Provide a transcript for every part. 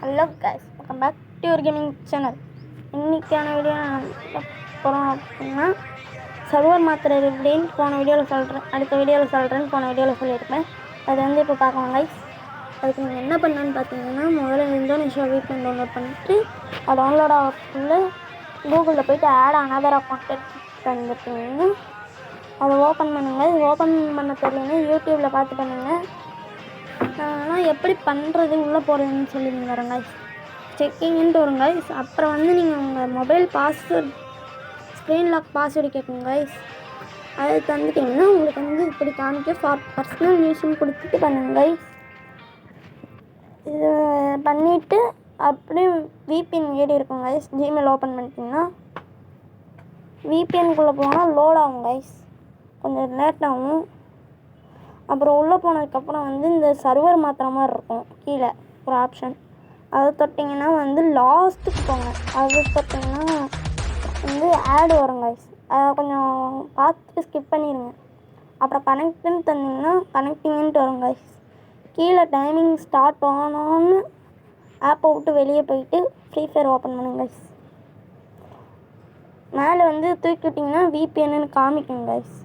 Hello guys, welcome back to your gaming channel. இன்றைக்கான video நான் போகிறோம் அப்படின்னா சர்வர் மாத்திரை எப்படின்னு போன வீடியோவில் சொல்கிறேன், அடுத்த வீடியோவில் சொல்கிறேன்னு போன வீடியோவில் சொல்லியிருப்பேன். அது வந்து இப்போ பார்க்கலாம் கைஸ். அதுக்கு நீங்கள் என்ன பண்ணணுன்னு பார்த்தீங்கன்னா, முதல்ல இந்தோனேஷியா VPN டவுன்லோட் பண்ணிவிட்டு அது டவுன்லோட் ஆகக்குள்ள கூகுளில் போய்ட்டு ஆட் அனதர் அக்கௌண்ட் வந்துட்டீங்கன்னா அதை ஓப்பன் பண்ணுங்கள். இது ஓப்பன் பண்ண தெரியலன்னா யூடியூப்பில் பார்த்து பண்ணுங்கள். ஆனால் எப்படி பண்ணுறது உள்ளே போகிறதுன்னு சொல்லிங்க வரேன் கைஸ். செக்கிங்ன்ட்டு வரும் கைஸ். அப்புறம் வந்து நீங்கள் உங்கள் mobile password screen lock password கேட்குங்க கைஸ். அது தந்துட்டிங்கன்னா உங்களுக்கு வந்து இப்படி காமிக்க ஃபார் பர்சனல் யூஸ்ன்னு கொடுத்துட்டு பண்ணுங்க கைஸ். இது பண்ணிவிட்டு அப்படியே VPN ஏடி இருக்கும் கைஸ். ஜிமெயில் ஓப்பன் பண்ணிட்டிங்கன்னா VPNகுள்ளே போனால் லோட் ஆகும் கைஸ், கொஞ்சம் லேட் ஆகும். அப்புறம் உள்ளே போனதுக்கப்புறம் வந்து இந்த சர்வர் மாத்திர மாதிரி இருக்கும் கீழே ஒரு ஆப்ஷன், அதை தொட்டிங்கன்னா வந்து லாஸ்ட்டுக்கு போங்க. அது தொட்டிங்கன்னா வந்து ஆடு வரும் கைஸ். அதை கொஞ்சம் பார்த்துட்டு ஸ்கிப் பண்ணிடுங்க. அப்புறம் கனெக்டுன்னு தந்திங்கன்னா கனெக்டிங்ன்ட்டு வரும் கைஸ். கீழே டைமிங் ஸ்டார்ட் ஆனோன்னு ஆப்பை விட்டு வெளியே போயிட்டு ஃப்ரீ ஃபயர் ஓப்பன் பண்ணுங்க கைஸ். மேலே வந்து தூக்கி விட்டிங்கன்னா VPNன்னு காமிக்குங்க கைஸ்.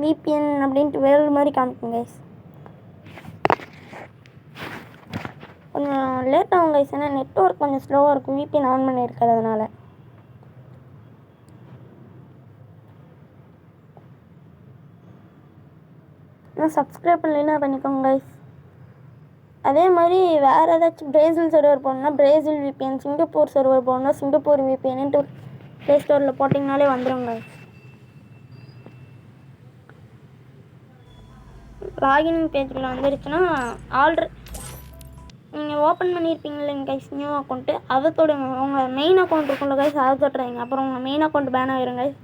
VPN அப்படின்ட்டு வேறு மாதிரி காமிக்கும் கைஸ். கொஞ்சம் லேட் ஆகும் கைஸ், ஏன்னா நெட்வொர்க் கொஞ்சம் ஸ்லோவாக இருக்கும் VPN ஆன் பண்ணியிருக்கிறதுனால. ஆனால் சப்ஸ்கிரைப் பண்ணலைன்னா பண்ணிக்கோங்க கைஸ். அதே மாதிரி வேறு ஏதாச்சும் பிரேசில் சர்வர் போகணுன்னா பிரேசில் VPN, சிங்கப்பூர் சர்வர் போகணுன்னா சிங்கப்பூர் VPNன்ட்டு ப்ளே ஸ்டோரில் போட்டிங்கனாலே வந்துடும் கைஸ். லாகின் பேஜில் வந்துருச்சுன்னா நீங்கள் ஓப்பன் பண்ணியிருப்பீங்க இல்லைங்க கைஸ் நியூ அக்கௌண்ட்டு, அதை தொடுங்க. உங்கள் மெயின் அக்கௌண்ட் இருக்கும்ல கைஸ், அதை தொட்டுறீங்க. அப்புறம் உங்கள் மெயின் அக்கௌண்ட் பேன் ஆகிரும் கைஸ்.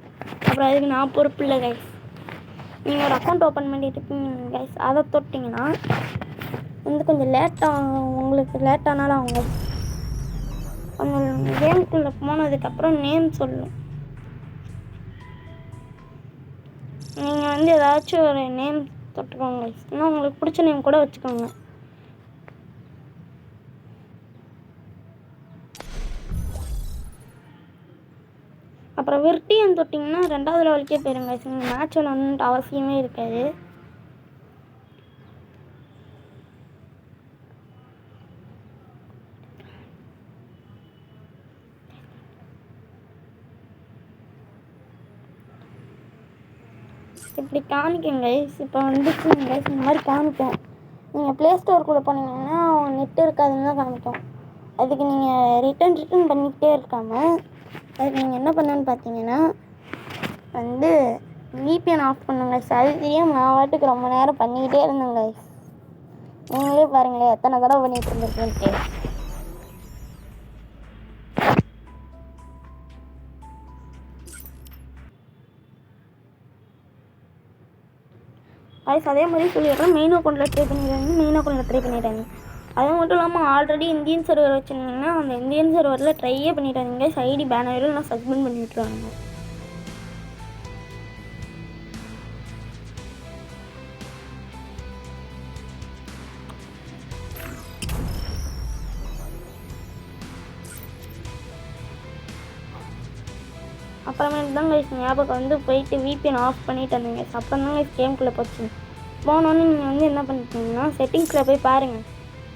அப்புறம் அதுக்கு நான் பொறுப்பு இல்லை கைஸ். நீங்கள் ஒரு அக்கௌண்ட் ஓப்பன் பண்ணிட்டு இருக்கீங்க கைஸ், அதை தொட்டிங்கன்னா வந்து கொஞ்சம் லேட்டாக உங்களுக்கு லேட்டானாலும் அவங்க கொஞ்சம் கேமுக்குள்ளே போனதுக்கப்புறம் நேம் சொல்லும். நீங்கள் வந்து ஏதாச்சும் ஒரு நேம் தொட்டுக்கோங்க கைஸ், இன்னும் உங்களுக்கு பிடிச்ச நேம் கூட வச்சுக்கோங்க. அப்புறம் விர்டியன் தொட்டிங்கன்னா 2வது லெவலுக்கே போயிருங்க கைஸ். நீங்கள் மேட்ச் விளாடணுன்ட்டு அவசியமே இருக்காது. இப்படி காமிக்குங்க கைஸ். இப்போ வந்துச்சுங்க கைஸ், இந்த மாதிரி காமிக்கும். நீங்கள் ப்ளே ஸ்டோருக்குள்ளே போனீங்கன்னா நெட் இருக்காதுன்னு தான் காமிக்கும். அதுக்கு நீங்கள் ரிட்டன் பண்ணிக்கிட்டே இருக்காமல் அதுக்கு நீங்கள் என்ன பண்ணணுன்னு பார்த்தீங்கன்னா வந்து VPN ஆஃப் பண்ணுங்க கைஸ். அது தெரியாமல் நான் வாட்டுக்கு ரொம்ப நேரம் பண்ணிக்கிட்டே இருந்தேங்க கைஸ். நீங்களே பாருங்களேன் எத்தனை தடவை பண்ணிகிட்டு இருந்திருக்கேன்ட்டு. கைஸ் அதே மாதிரி சொல்லிடுறேன், மெயின் அக்கௌண்ட்டில் ட்ரை பண்ணிடுறாங்க. அது மட்டும் இல்லாமல் ஆல்ரெடி இந்தியன் சர்வர் வச்சுருந்தீங்கன்னா அந்த இந்தியன் சர்வரில் ட்ரையே பண்ணிட்டாங்க. ஐடி பேன் ஆகிடும், நான் சஸ்பெண்ட் பண்ணி விட்ருவாங்க. அப்புறமேட்டு தான் கைஸ் ஞாபகம் வந்து போயிட்டு VPN ஆஃப் பண்ணிட்டு வந்தீங்க. அப்புறம் தான் கைஸ் கேமுக்குள்ளே போச்சு. போனோன்னு நீங்கள் வந்து என்ன பண்ணிட்டீங்கன்னா செட்டிங்ஸில் போய் பாருங்கள்,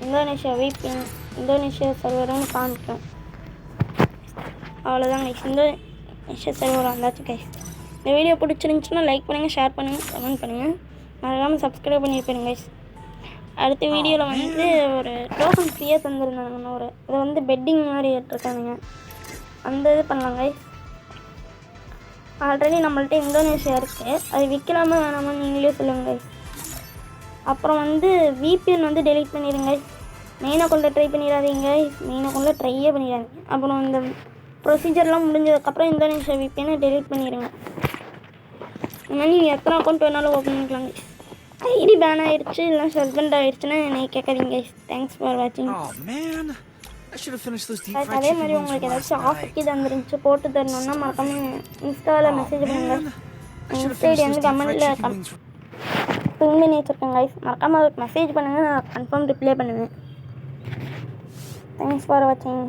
இந்தோனேஷியா VPN இந்தோனேஷியா சர்வர்னு காமிக்கும். அவ்வளோதான் கைஸ், இந்தோனேஷியா சர்வர் வந்தாச்சு கைஸ். இந்த வீடியோ பிடிச்சிருந்துச்சுன்னா லைக் பண்ணுங்கள், ஷேர் பண்ணுங்கள், கமெண்ட் பண்ணுங்கள், மறக்காமல் சப்ஸ்கிரைப் பண்ணியிருப்பேன் கைஸ். அடுத்த வீடியோவில் வந்து ஒரு டோக்கன் ஃப்ரீயாக தந்துருந்தாங்க. அதை வந்து பெட்டிங் மாதிரி ஏற்றிருக்கானுங்க, அந்த இது பண்ணலாம் கைஸ். ஆல்ரெடி நம்மள்ட்ட இந்தோனேஷியா இருக்குது, அது விற்கலாமா வேணாமான்னு நீங்களே சொல்லுங்கள் கைஸ். அப்புறம் வந்து VPN வந்து டெலிட் பண்ணிடுங்க. மெயின் அக்கௌண்ட்டில் ட்ரை பண்ணிடாதீங்க, மெயின் அக்கௌண்ட்டில் ட்ரையே பண்ணிடாதீங்க. அப்புறம் இந்த ப்ரொசீஜர்லாம் முடிஞ்சதுக்கப்புறம் இந்தோனேஷியா VPN டெலிட் பண்ணிடுங்க. இந்த மாதிரி நீங்கள் எத்தனை அக்கௌண்ட் வேணாலும் ஓப்பன் பண்ணிக்கலாம் கைஸ். ஐடி பேன் ஆகிடுச்சு இல்லை சஸ்பெண்ட் ஆகிடுச்சுன்னா என்னை கேட்காதீங்க கைஸ். தேங்க்ஸ் ஃபார் வாட்சிங். அதே மாதிரி உங்களுக்கு ஏதாச்சும் ஆஃபர் கீது வந்துருந்துச்சு போட்டு தரணுன்னா மறக்காமல் இன்ஸ்டாவில் மெசேஜ் பண்ணுங்கள். இன்ஸ்டா ஐடி வந்து கமெண்ட்டில் பின் பண்ணி வச்சுருக்கேன் கைஸ். மறக்காமல் அதுக்கு மெசேஜ் பண்ணுங்கள், நான் கன்ஃபார்ம் ரிப்ளை பண்ணுவேன். தேங்க்ஸ் ஃபார் வாட்சிங்.